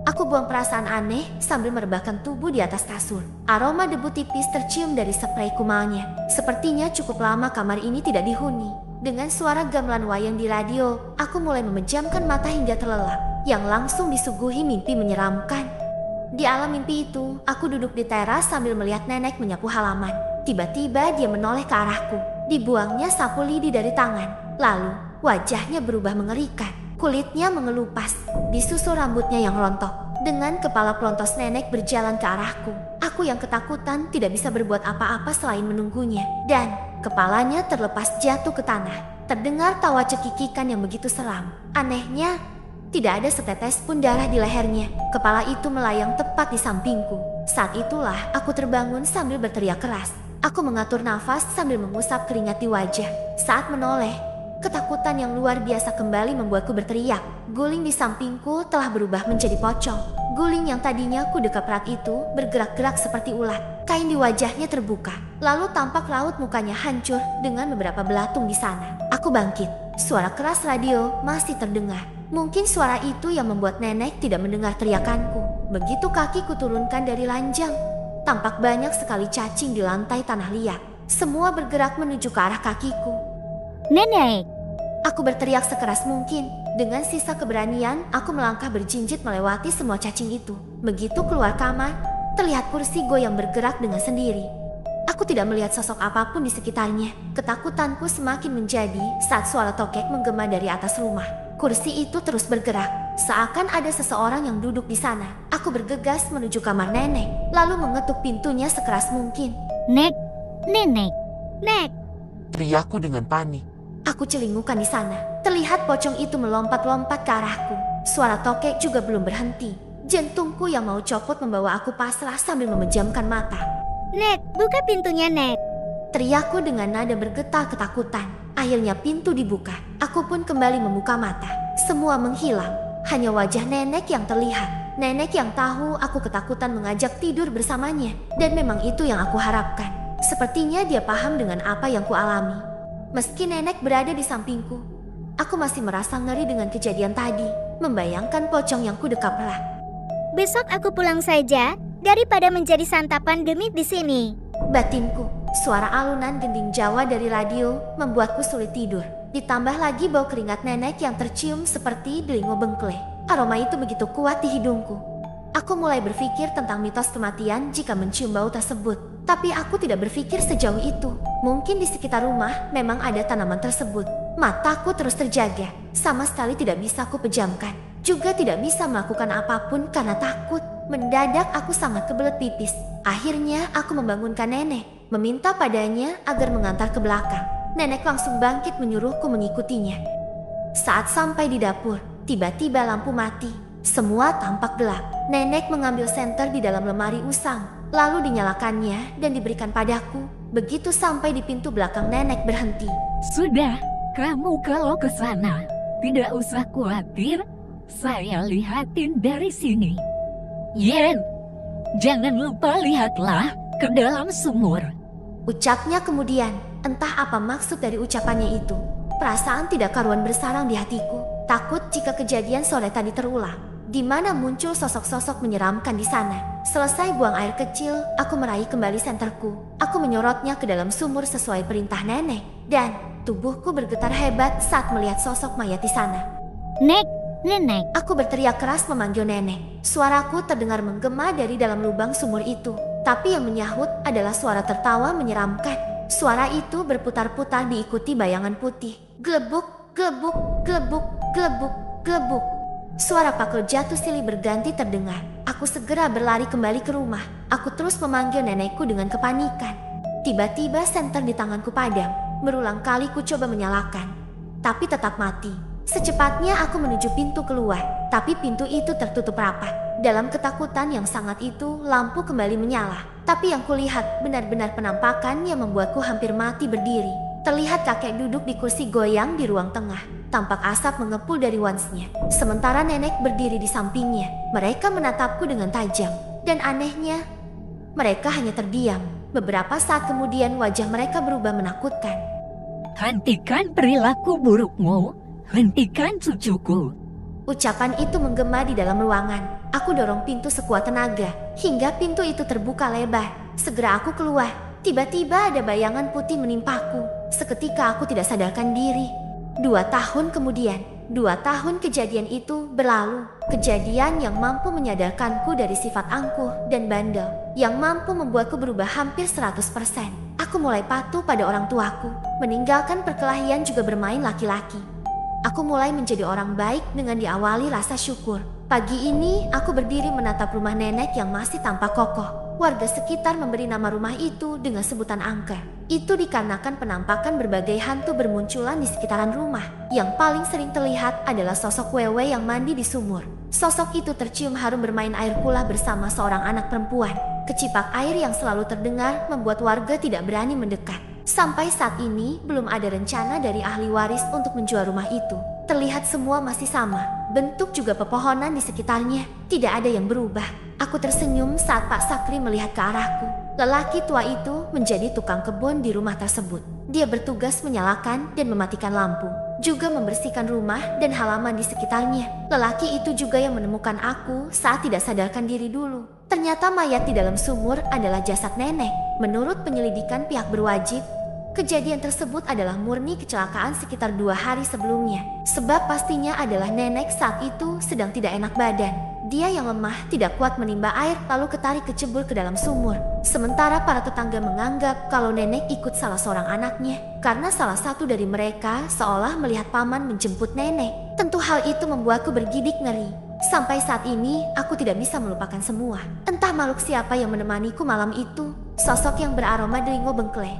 Aku buang perasaan aneh sambil merebahkan tubuh di atas kasur. Aroma debu tipis tercium dari spray kumalnya. Sepertinya cukup lama kamar ini tidak dihuni. Dengan suara gamelan wayang di radio, aku mulai memejamkan mata hingga terlelap, yang langsung disuguhi mimpi menyeramkan. Di alam mimpi itu, aku duduk di teras sambil melihat nenek menyapu halaman. Tiba-tiba dia menoleh ke arahku. Dibuangnya sapu lidi dari tangan. Lalu, wajahnya berubah mengerikan. Kulitnya mengelupas, disusul rambutnya yang rontok. Dengan kepala pelontos nenek berjalan ke arahku. Aku yang ketakutan tidak bisa berbuat apa-apa selain menunggunya. Dan kepalanya terlepas jatuh ke tanah. Terdengar tawa cekikikan yang begitu seram. Anehnya, tidak ada setetes pun darah di lehernya. Kepala itu melayang tepat di sampingku. Saat itulah aku terbangun sambil berteriak keras. Aku mengatur nafas sambil mengusap keringat di wajah. Saat menoleh, ketakutan yang luar biasa kembali membuatku berteriak. Guling di sampingku telah berubah menjadi pocong. Guling yang tadinya kudekap erat itu bergerak-gerak seperti ulat. Kain di wajahnya terbuka. Lalu tampak raut mukanya hancur dengan beberapa belatung di sana. Aku bangkit. Suara keras radio masih terdengar. Mungkin suara itu yang membuat nenek tidak mendengar teriakanku. Begitu kakiku turunkan dari ranjang, tampak banyak sekali cacing di lantai tanah liat. Semua bergerak menuju ke arah kakiku. Nenek! Aku berteriak sekeras mungkin. Dengan sisa keberanian, aku melangkah berjinjit melewati semua cacing itu. Begitu keluar kamar, terlihat kursi goyang bergerak dengan sendiri. Aku tidak melihat sosok apapun di sekitarnya. Ketakutanku semakin menjadi saat suara tokek menggema dari atas rumah. Kursi itu terus bergerak, seakan ada seseorang yang duduk di sana. Aku bergegas menuju kamar nenek, lalu mengetuk pintunya sekeras mungkin. Nek! Nenek! Nek! Teriakku dengan panik. Aku celingukan di sana. Terlihat pocong itu melompat-lompat ke arahku. Suara tokek juga belum berhenti. Jantungku yang mau copot membawa aku pasrah sambil memejamkan mata. Nek, buka pintunya, Nek! Teriakku dengan nada bergetar ketakutan. Akhirnya pintu dibuka. Aku pun kembali membuka mata. Semua menghilang. Hanya wajah nenek yang terlihat. Nenek yang tahu aku ketakutan mengajak tidur bersamanya. Dan memang itu yang aku harapkan. Sepertinya dia paham dengan apa yang kualami. Meski nenek berada di sampingku, aku masih merasa ngeri dengan kejadian tadi. Membayangkan pocong yang kudekap erat. Besok aku pulang saja, daripada menjadi santapan demit di sini. Batinku, suara alunan gending Jawa dari radio membuatku sulit tidur. Ditambah lagi bau keringat nenek yang tercium seperti delingo bengklek. Aroma itu begitu kuat di hidungku. Aku mulai berpikir tentang mitos kematian jika mencium bau tersebut. Tapi aku tidak berpikir sejauh itu. Mungkin di sekitar rumah memang ada tanaman tersebut. Mataku terus terjaga. Sama sekali tidak bisa aku pejamkan. Juga tidak bisa melakukan apapun karena takut. Mendadak aku sangat kebelet pipis. Akhirnya aku membangunkan nenek, meminta padanya agar mengantar ke belakang. Nenek langsung bangkit menyuruhku mengikutinya. Saat sampai di dapur, tiba-tiba lampu mati. Semua tampak gelap. Nenek mengambil senter di dalam lemari usang, lalu dinyalakannya dan diberikan padaku. Begitu sampai di pintu belakang, nenek berhenti. Sudah, kamu kalau ke sana, tidak usah khawatir. Saya lihatin dari sini. Yen, jangan lupa lihatlah ke dalam sumur. Ucapnya kemudian. Entah apa maksud dari ucapannya itu. Perasaan tidak karuan bersarang di hatiku. Takut jika kejadian sore tadi terulang. Di mana muncul sosok-sosok menyeramkan di sana. Selesai buang air kecil, aku meraih kembali senterku. Aku menyorotnya ke dalam sumur sesuai perintah nenek. Dan tubuhku bergetar hebat saat melihat sosok mayat di sana. Nek, nenek! Aku berteriak keras memanggil nenek. Suaraku terdengar menggema dari dalam lubang sumur itu. Tapi yang menyahut adalah suara tertawa menyeramkan. Suara itu berputar-putar diikuti bayangan putih. Glebuk, glebuk, glebuk, glebuk, glebuk. Suara pakel jatuh silih berganti terdengar. Aku segera berlari kembali ke rumah. Aku terus memanggil nenekku dengan kepanikan. Tiba-tiba senter di tanganku padam. Berulang kali ku coba menyalakan, tapi tetap mati. Secepatnya aku menuju pintu keluar, tapi pintu itu tertutup rapat. Dalam ketakutan yang sangat itu, lampu kembali menyala. Tapi yang kulihat benar-benar penampakan yang membuatku hampir mati berdiri. Terlihat kakek duduk di kursi goyang di ruang tengah. Tampak asap mengepul dari wansnya. Sementara nenek berdiri di sampingnya. Mereka menatapku dengan tajam. Dan anehnya, mereka hanya terdiam. Beberapa saat kemudian wajah mereka berubah menakutkan. Hentikan perilaku burukmu. Hentikan cucuku. Ucapan itu menggema di dalam ruangan. Aku dorong pintu sekuat tenaga, hingga pintu itu terbuka lebar. Segera aku keluar. Tiba-tiba ada bayangan putih menimpaku. Seketika aku tidak sadarkan diri. 2 tahun kemudian, 2 tahun kejadian itu berlalu. Kejadian yang mampu menyadarkanku dari sifat angkuh dan bandel, yang mampu membuatku berubah hampir 100%. Aku mulai patuh pada orang tuaku, meninggalkan perkelahian juga bermain laki-laki. Aku mulai menjadi orang baik dengan diawali rasa syukur. Pagi ini, aku berdiri menatap rumah nenek yang masih tampak kokoh. Warga sekitar memberi nama rumah itu dengan sebutan angker. Itu dikarenakan penampakan berbagai hantu bermunculan di sekitaran rumah. Yang paling sering terlihat adalah sosok Wewe yang mandi di sumur. Sosok itu tercium harum bermain air pula bersama seorang anak perempuan. Kecipak air yang selalu terdengar membuat warga tidak berani mendekat. Sampai saat ini, belum ada rencana dari ahli waris untuk menjual rumah itu. Terlihat semua masih sama. Bentuk juga pepohonan di sekitarnya. Tidak ada yang berubah. Aku tersenyum saat Pak Sakri melihat ke arahku. Lelaki tua itu menjadi tukang kebun di rumah tersebut. Dia bertugas menyalakan dan mematikan lampu, juga membersihkan rumah dan halaman di sekitarnya. Lelaki itu juga yang menemukan aku saat tidak sadarkan diri dulu. Ternyata mayat di dalam sumur adalah jasad nenek. Menurut penyelidikan pihak berwajib, kejadian tersebut adalah murni kecelakaan sekitar 2 hari sebelumnya. Sebab pastinya adalah nenek saat itu sedang tidak enak badan. Dia yang lemah tidak kuat menimba air lalu ketarik kecebur ke dalam sumur. Sementara para tetangga menganggap kalau nenek ikut salah seorang anaknya. Karena salah satu dari mereka seolah melihat paman menjemput nenek. Tentu hal itu membuatku bergidik ngeri. Sampai saat ini aku tidak bisa melupakan semua. Entah makhluk siapa yang menemaniku malam itu. Sosok yang beraroma delingo bengklek.